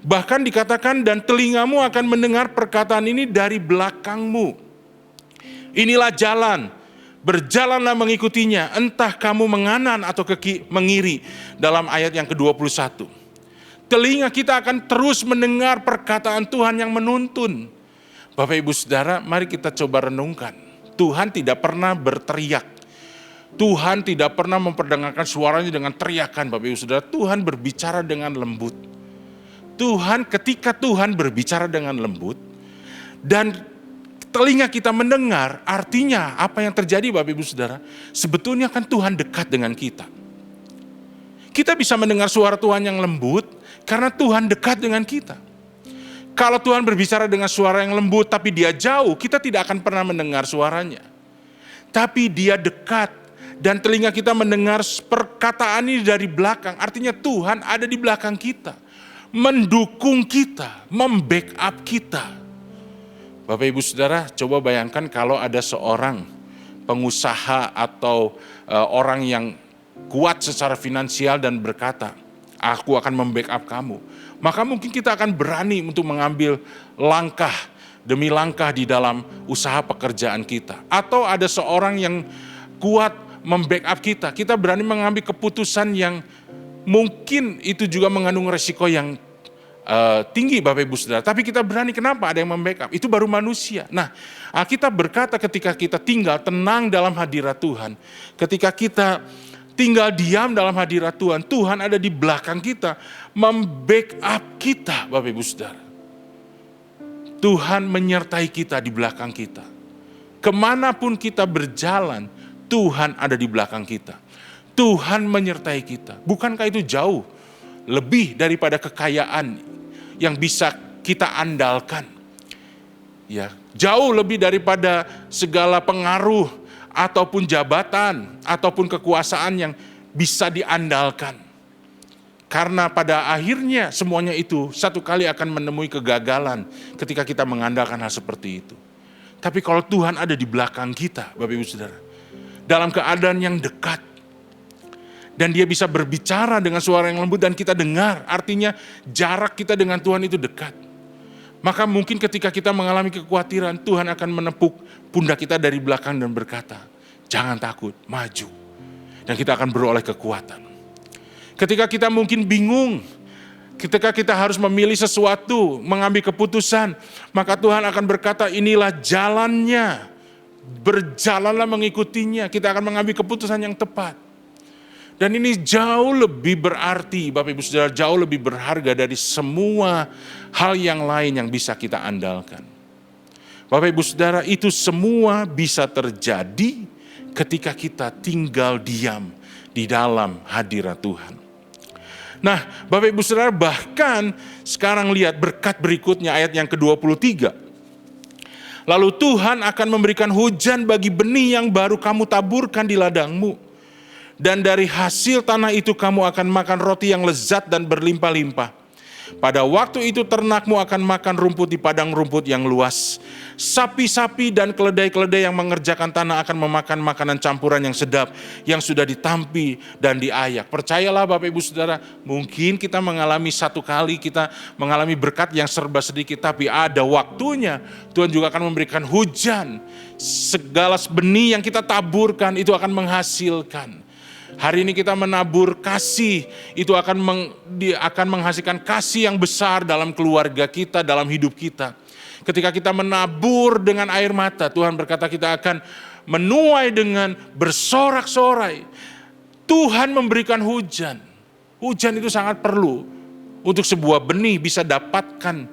Bahkan dikatakan dan telingamu akan mendengar perkataan ini dari belakangmu. Inilah jalan, berjalanlah mengikutinya, entah kamu menganan atau mengiri. Dalam ayat yang ke-21. Telinga kita akan terus mendengar perkataan Tuhan yang menuntun. Bapak Ibu Saudara, mari kita coba renungkan. Tuhan tidak pernah berteriak. Tuhan tidak pernah memperdengarkan suaranya dengan teriakan, Bapak Ibu Saudara. Tuhan berbicara dengan lembut. Ketika Tuhan berbicara dengan lembut, dan telinga kita mendengar, artinya apa yang terjadi Bapak Ibu Saudara? Sebetulnya kan Tuhan dekat dengan kita. Kita bisa mendengar suara Tuhan yang lembut, karena Tuhan dekat dengan kita. Kalau Tuhan berbicara dengan suara yang lembut, tapi dia jauh, kita tidak akan pernah mendengar suaranya. Tapi dia dekat. Dan telinga kita mendengar perkataan ini dari belakang. Artinya Tuhan ada di belakang kita. Mendukung kita, membackup kita. Bapak Ibu Saudara, coba bayangkan kalau ada seorang pengusaha atau orang yang kuat secara finansial dan berkata, aku akan membackup kamu. Maka mungkin kita akan berani untuk mengambil langkah demi langkah di dalam usaha pekerjaan kita. Atau ada seorang yang kuat membackup kita, kita berani mengambil keputusan yang mungkin itu juga mengandung resiko yang tinggi Bapak Ibu Saudara. Tapi kita berani, kenapa? Ada yang membackup, itu baru manusia. Nah, Alkitab berkata ketika kita tinggal tenang dalam hadirat Tuhan, ketika kita tinggal diam dalam hadirat Tuhan, Tuhan ada di belakang kita, membackup kita Bapak Ibu Saudara. Tuhan menyertai kita di belakang kita. Kemanapun kita berjalan, Tuhan ada di belakang kita. Tuhan menyertai kita. Bukankah itu jauh lebih daripada kekayaan yang bisa kita andalkan? Ya, jauh lebih daripada segala pengaruh ataupun jabatan ataupun kekuasaan yang bisa diandalkan. Karena pada akhirnya semuanya itu satu kali akan menemui kegagalan ketika kita mengandalkan hal seperti itu. Tapi kalau Tuhan ada di belakang kita, Bapak Ibu Saudara, dalam keadaan yang dekat, dan dia bisa berbicara dengan suara yang lembut dan kita dengar, artinya jarak kita dengan Tuhan itu dekat. Maka mungkin ketika kita mengalami kekhawatiran, Tuhan akan menepuk pundak kita dari belakang dan berkata, jangan takut, maju. Dan kita akan beroleh kekuatan. Ketika kita mungkin bingung, ketika kita harus memilih sesuatu, mengambil keputusan, maka Tuhan akan berkata, inilah jalannya. Berjalanlah mengikutinya, kita akan mengambil keputusan yang tepat. Dan ini jauh lebih berarti, Bapak Ibu Saudara, jauh lebih berharga dari semua hal yang lain yang bisa kita andalkan. Bapak Ibu Saudara, itu semua bisa terjadi ketika kita tinggal diam di dalam hadirat Tuhan. Nah, Bapak Ibu Saudara, bahkan sekarang lihat berkat berikutnya ayat yang ke-23. Lalu Tuhan akan memberikan hujan bagi benih yang baru kamu taburkan di ladangmu. Dan dari hasil tanah itu kamu akan makan roti yang lezat dan berlimpah-limpah. Pada waktu itu ternakmu akan makan rumput di padang rumput yang luas. Sapi-sapi dan keledai-keledai yang mengerjakan tanah akan memakan makanan campuran yang sedap, yang sudah ditampi dan diayak. Percayalah Bapak Ibu Saudara, mungkin kita mengalami satu kali, kita mengalami berkat yang serba sedikit, tapi ada waktunya Tuhan juga akan memberikan hujan. Segala benih yang kita taburkan itu akan menghasilkan. Hari ini kita menabur kasih, itu akan menghasilkan kasih yang besar dalam keluarga kita, dalam hidup kita. Ketika kita menabur dengan air mata, Tuhan berkata kita akan menuai dengan bersorak-sorai. Tuhan memberikan hujan. Hujan itu sangat perlu untuk sebuah benih bisa dapatkan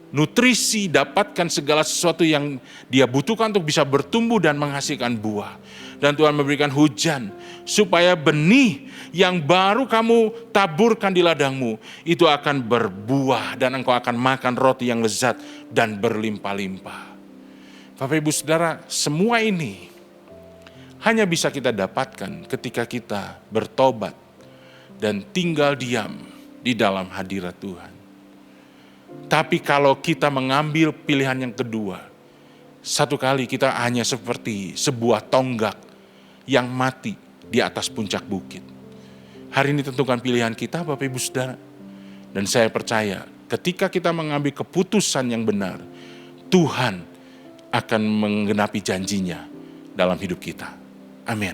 nutrisi, dapatkan segala sesuatu yang dia butuhkan untuk bisa bertumbuh dan menghasilkan buah. Dan Tuhan memberikan hujan supaya benih yang baru kamu taburkan di ladangmu itu akan berbuah dan engkau akan makan roti yang lezat dan berlimpah-limpah. Bapak Ibu Saudara, semua ini hanya bisa kita dapatkan ketika kita bertobat dan tinggal diam di dalam hadirat Tuhan. Tapi kalau kita mengambil pilihan yang kedua, satu kali kita hanya seperti sebuah tonggak yang mati di atas puncak bukit. Hari ini tentukan pilihan kita Bapak Ibu Saudara. Dan saya percaya ketika kita mengambil keputusan yang benar, Tuhan akan menggenapi janjinya dalam hidup kita. Amin.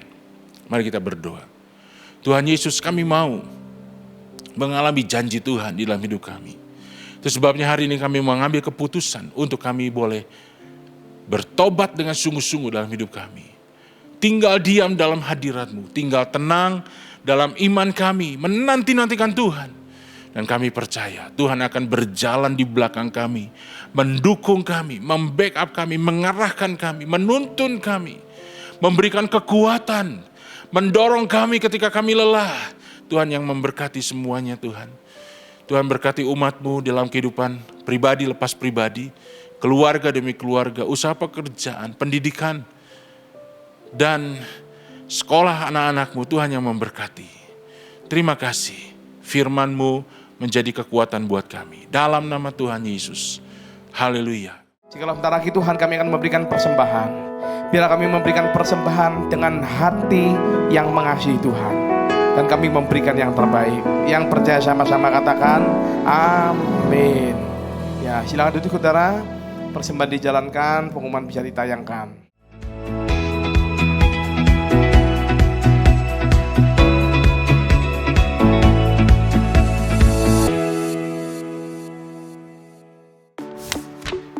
Mari kita berdoa. Tuhan Yesus, kami mau mengalami janji Tuhan di dalam hidup kami. Itu sebabnya hari ini kami mengambil keputusan untuk kami boleh bertobat dengan sungguh-sungguh dalam hidup kami. Tinggal diam dalam hadirat-Mu, tinggal tenang dalam iman kami, menanti-nantikan Tuhan. Dan kami percaya Tuhan akan berjalan di belakang kami, mendukung kami, membackup kami, mengarahkan kami, menuntun kami, memberikan kekuatan, mendorong kami ketika kami lelah. Tuhan yang memberkati semuanya Tuhan. Tuhan berkati umat-Mu dalam kehidupan pribadi lepas pribadi, keluarga demi keluarga, usaha pekerjaan, pendidikan, dan sekolah anak-anak-Mu. Tuhan yang memberkati. Terima kasih firman-Mu menjadi kekuatan buat kami. Dalam nama Tuhan Yesus. Haleluya. Jikalau sebentar lagi Tuhan kami akan memberikan persembahan. Biarlah kami memberikan persembahan dengan hati yang mengasihi Tuhan. Dan kami memberikan yang terbaik. Yang percaya sama-sama katakan amin. Ya, silakan duduk saudara. Persembahan dijalankan, pengumuman bisa ditayangkan.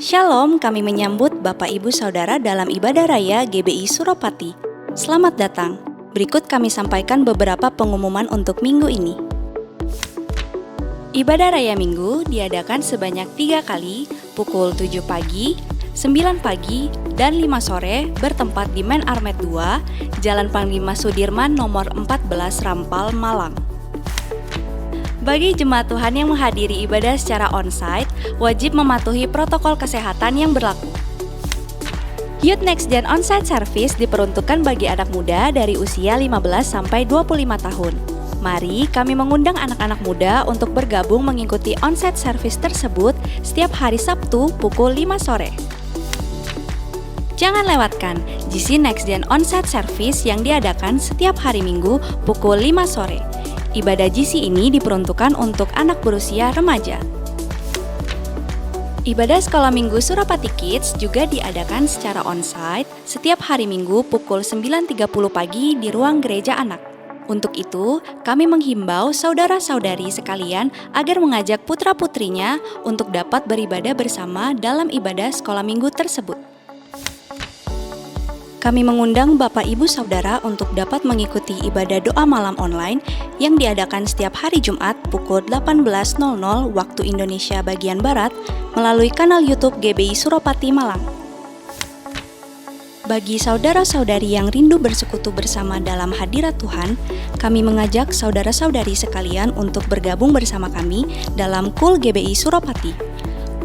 Shalom, kami menyambut Bapak Ibu Saudara dalam ibadah raya GBI Suropati. Selamat datang. Berikut kami sampaikan beberapa pengumuman untuk minggu ini. Ibadah raya minggu diadakan sebanyak 3 kali, pukul 7 pagi, 9 pagi, dan 5 sore bertempat di Men Armet 2, Jalan Panglima Sudirman nomor 14 Rampal, Malang. Bagi jemaat Tuhan yang menghadiri ibadah secara onsite, wajib mematuhi protokol kesehatan yang berlaku. Youth Next Gen Onsite Service diperuntukkan bagi anak muda dari usia 15 sampai 25 tahun. Mari kami mengundang anak-anak muda untuk bergabung mengikuti onsite service tersebut setiap hari Sabtu pukul 5 sore. Jangan lewatkan GC Next Gen Onsite Service yang diadakan setiap hari Minggu pukul 5 sore. Ibadah GC ini diperuntukkan untuk anak berusia remaja. Ibadah Sekolah Minggu Suropati Kids juga diadakan secara onsite setiap hari Minggu pukul 9.30 pagi di ruang gereja anak. Untuk itu, kami menghimbau saudara-saudari sekalian agar mengajak putra-putrinya untuk dapat beribadah bersama dalam ibadah Sekolah Minggu tersebut. Kami mengundang Bapak Ibu Saudara untuk dapat mengikuti ibadah doa malam online yang diadakan setiap hari Jumat pukul 18.00 waktu Indonesia bagian Barat melalui kanal YouTube GBI Suropati Malang. Bagi saudara-saudari yang rindu bersekutu bersama dalam hadirat Tuhan, kami mengajak saudara-saudari sekalian untuk bergabung bersama kami dalam KUL GBI Suropati.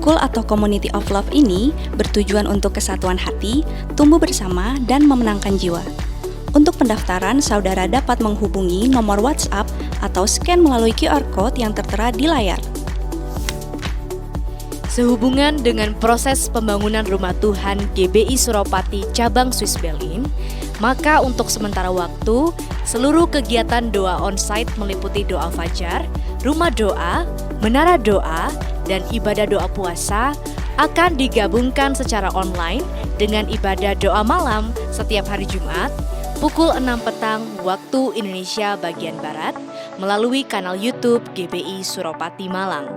KUL atau Community of Love ini bertujuan untuk kesatuan hati, tumbuh bersama, dan memenangkan jiwa. Untuk pendaftaran, saudara dapat menghubungi nomor WhatsApp atau scan melalui QR Code yang tertera di layar. Sehubungan dengan proses pembangunan Rumah Tuhan GBI Suropati Cabang Swiss Berlin, maka untuk sementara waktu, seluruh kegiatan doa onsite meliputi doa fajar, rumah doa, menara doa, dan ibadah doa puasa akan digabungkan secara online dengan ibadah doa malam setiap hari Jumat pukul 6 petang waktu Indonesia bagian Barat melalui kanal YouTube GBI Suropati Malang.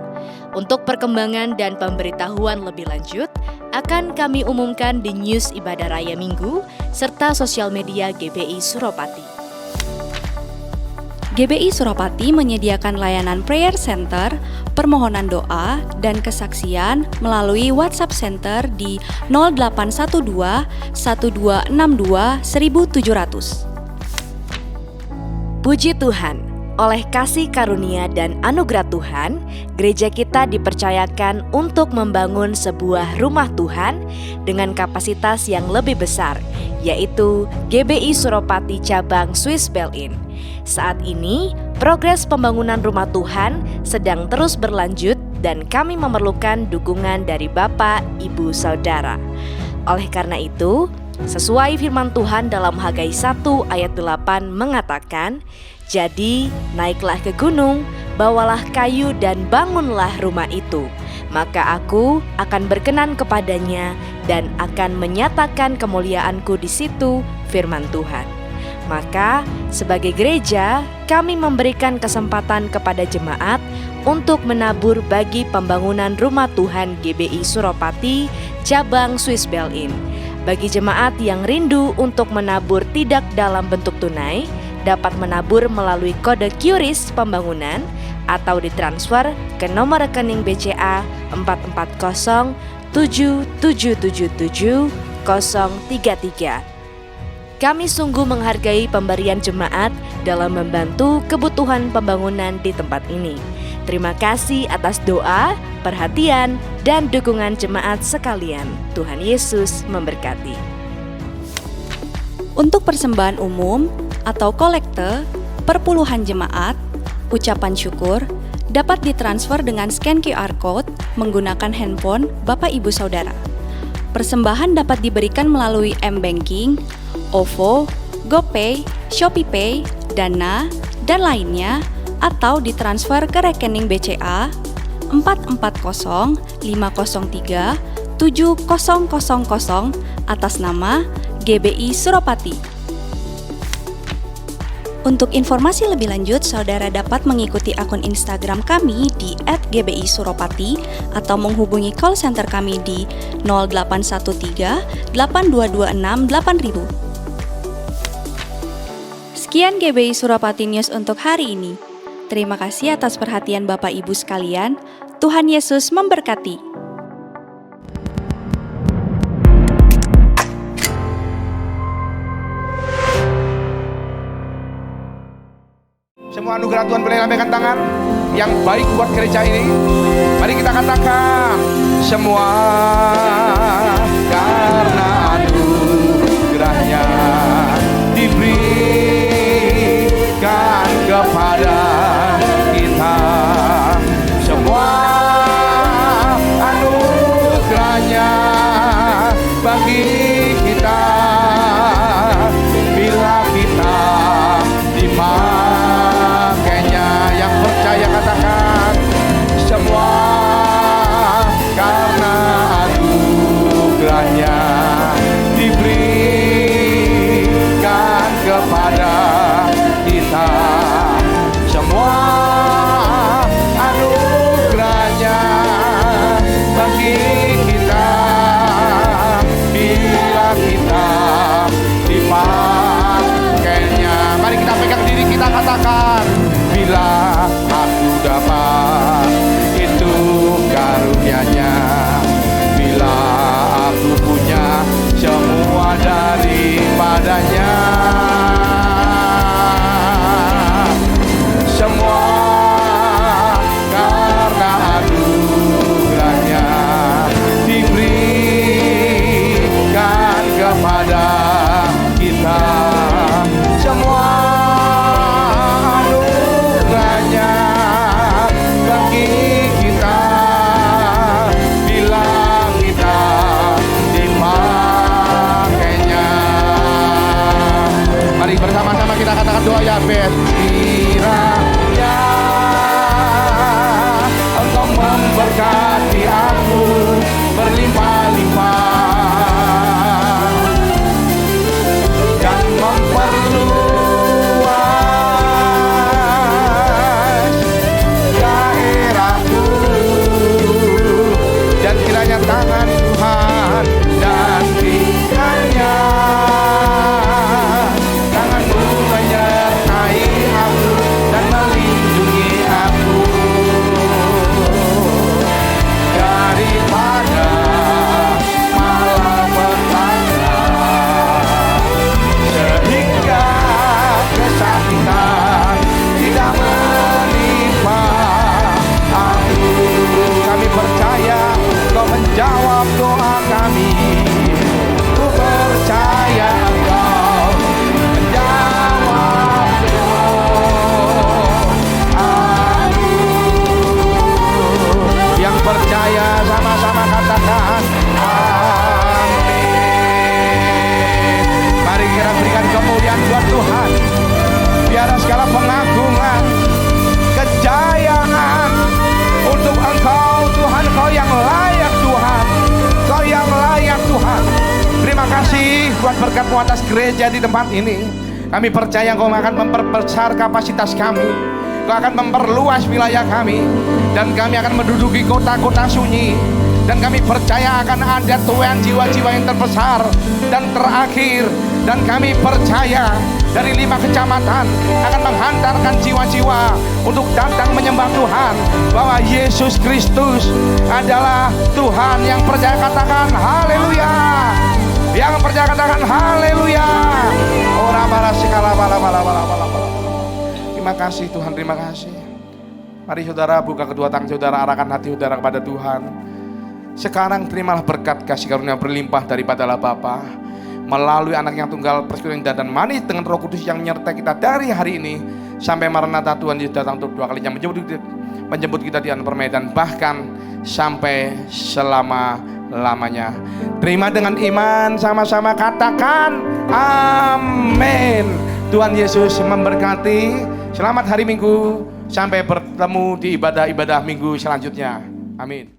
Untuk perkembangan dan pemberitahuan lebih lanjut akan kami umumkan di news ibadah raya minggu serta sosial media GBI Suropati. GBI Suropati menyediakan layanan prayer center, permohonan doa, dan kesaksian melalui WhatsApp Center di 0812 1262 1700. Puji Tuhan, oleh kasih karunia dan anugerah Tuhan, gereja kita dipercayakan untuk membangun sebuah rumah Tuhan dengan kapasitas yang lebih besar, yaitu GBI Suropati Cabang Swiss Berlin. Saat ini, progres pembangunan rumah Tuhan sedang terus berlanjut dan kami memerlukan dukungan dari Bapak, Ibu, Saudara. Oleh karena itu, sesuai firman Tuhan dalam Hagai 1 ayat 8 mengatakan, "Jadi naiklah ke gunung, bawalah kayu dan bangunlah rumah itu. Maka aku akan berkenan kepadanya dan akan menyatakan kemuliaanku di situ," firman Tuhan. Maka sebagai gereja kami memberikan kesempatan kepada jemaat untuk menabur bagi pembangunan rumah Tuhan GBI Suropati Cabang Swiss Berlin. Bagi jemaat yang rindu untuk menabur tidak dalam bentuk tunai, dapat menabur melalui kode QRIS pembangunan atau ditransfer ke nomor rekening BCA 440 7777 033. Kami sungguh menghargai pemberian jemaat dalam membantu kebutuhan pembangunan di tempat ini. Terima kasih atas doa, perhatian, dan dukungan jemaat sekalian. Tuhan Yesus memberkati. Untuk persembahan umum atau kolekte, perpuluhan jemaat, ucapan syukur, dapat ditransfer dengan scan QR Code menggunakan handphone Bapak Ibu Saudara. Persembahan dapat diberikan melalui M-Banking, OVO, GoPay, ShopeePay, Dana, dan lainnya, atau ditransfer ke rekening BCA 440 503 7000 atas nama GBI Suropati. Untuk informasi lebih lanjut, saudara dapat mengikuti akun Instagram kami di @gbisuropati atau menghubungi call center kami di 0813 8226 8000. Sekian GBI Suropati News untuk hari ini. Terima kasih atas perhatian Bapak Ibu sekalian. Tuhan Yesus memberkati. Semua anugerah Tuhan boleh lambaikan tangan yang baik buat gereja ini. Mari kita katakan, semua karena anugerahnya diberikan kepada kita. Semua anugerahnya bagi kita bila kita dimakainya. Yang percaya katakan, semua karena anugerahnya diberikan kepada kita. Semua anugerahnya bagi kita bila kita dipakainya. Mari kita pegang diri kita, katakan, bila aku dapat itu karunia-Nya, bila aku punya semua daripadanya. Semua karena anugerahnya diberikan kepada kita. Semua anugerahnya bagi kita bila kita dimakainya. Mari bersama-sama kita katakan doa Yabes. Kiranya Engkau memberkati aku berlimpah-limpah dan memperluas daerahku, dan kiranya tangan Tuhan dan kiranya tangan-Mu menyertai segala pengagungan, kejayaan untuk Engkau Tuhan. Engkau yang layak Tuhan, Engkau yang layak Tuhan. Terima kasih buat berkat-Mu atas gereja di tempat ini. Kami percaya Engkau akan memperbesar kapasitas kami, Engkau akan memperluas wilayah kami, dan kami akan menduduki kota-kota sunyi. Dan kami percaya akan ada tuan jiwa-jiwa yang terbesar dan terakhir. Dan kami percaya dari 5 kecamatan akan menghantarkan jiwa-jiwa untuk datang menyembah Tuhan, bahwa Yesus Kristus adalah Tuhan. Yang percaya katakan haleluya. Yang percaya katakan haleluya. Terima kasih Tuhan, terima kasih. Mari saudara buka kedua tangan saudara, arahkan hati saudara kepada Tuhan. Sekarang terimalah berkat kasih karunia berlimpah daripada Allah Bapa melalui anak yang tunggal persekutuan dan manis dengan Roh Kudus yang menyertai kita dari hari ini sampai Maranatha. Tuhan Yesus datang untuk 2 kalinya menjemput kita di atas permainan, bahkan sampai selama-lamanya. Terima dengan iman, sama-sama katakan amin. Tuhan Yesus memberkati. Selamat hari Minggu, sampai bertemu di ibadah-ibadah minggu selanjutnya. Amin.